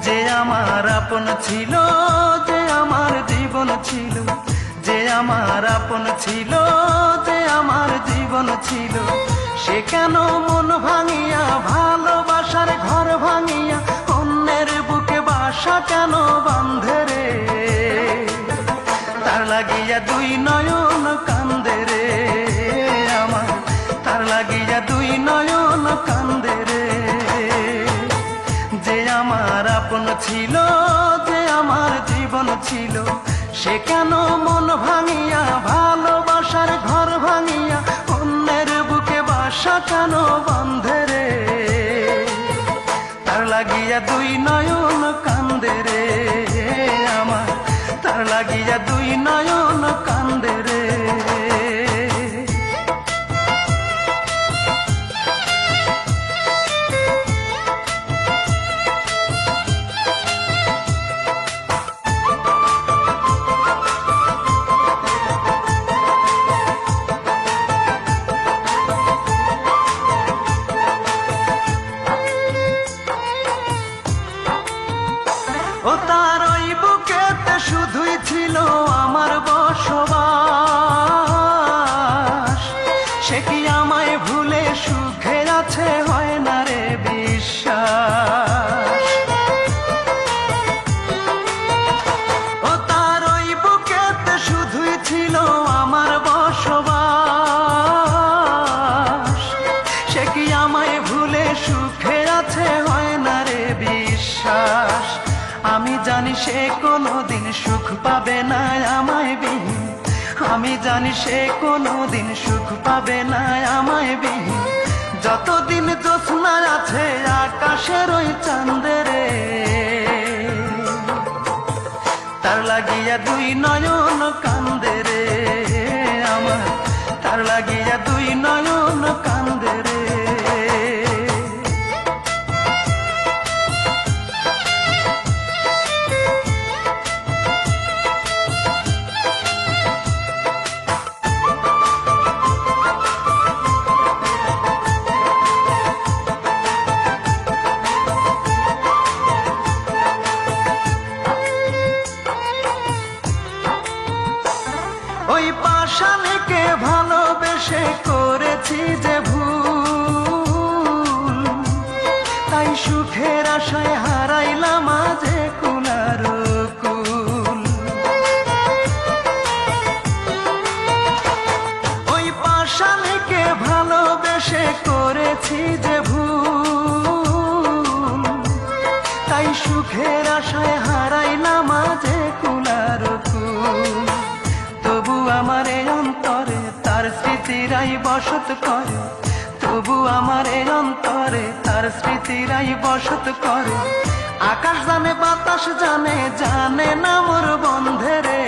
যে আমার আপন ছিল, যে আমার জীবন ছিল, যে আমার আপন ছিল, যে আমার জীবন ছিল, সে কেন মন ভাঙিয়া ভালোবাসার ঘর ভাঙিয়া অন্যের বুকে বাসা কেন বাঁধে রে? তার লাগিয়া দুই নয়ন কান্দে রে আমার, তার লাগিয়া দুই নয়ন কান্দে রে। যে আমার আপন ছিল, যে আমার জীবন ছিল, সে কেন মন ভাঙিয়া ভালোবাসার ঘর ভাঙিয়া অন্যের বুকে বাসা কেন বাঁধে রে? তার লাগিয়া দুই নয়ন কান্দে রে আমার, তার লাগিয়া দুই নয়ন কান্দে রে। ও তার ওই বুকেতে শুধুই ছিল আমার বসবাস, সে কি আমায় ভুলে সুখে আছে হয় না রে বিশ্বাস। ও তার ওই বুকেতে শুধুই ছিল আমার বসবাস, সে কি আমায় ভুলে সুখে আছে হয় না রে বিশ্বাস। আমি জানি সে কোনোদিন সুখ পাবে না আমায় বিহীন, আমি জানি সে কোনোদিন সুখ পাবে না আমায় বিহীন। যতদিন জ্যোৎস্না আছে আকাশের ওই চাঁদে রে, তার লাগিয়া দুই নয়ন কান্দে রে আমার, তার লাগিয়া দুই নয়ন কান্দে রে। ওই পাষাণীকে ভালোবেসে করেছি যে ভুল, তাই সুখের আশায় হারাইলাম আজে কুলার কুল। ওই পাষাণীকে ভালোবেসে করেছি যে ভুল, তাই সুখের আশায় হারাইলাম আজে কুলার কুল। তবু আমার এই অন্তরে তার স্মৃতিরাই বসত করে, তবু আমার এই অন্তরে তার স্মৃতিরাই বসত করে। আকাশ জানে বাতাস জানে, জানে না মোর বন্ধে রে।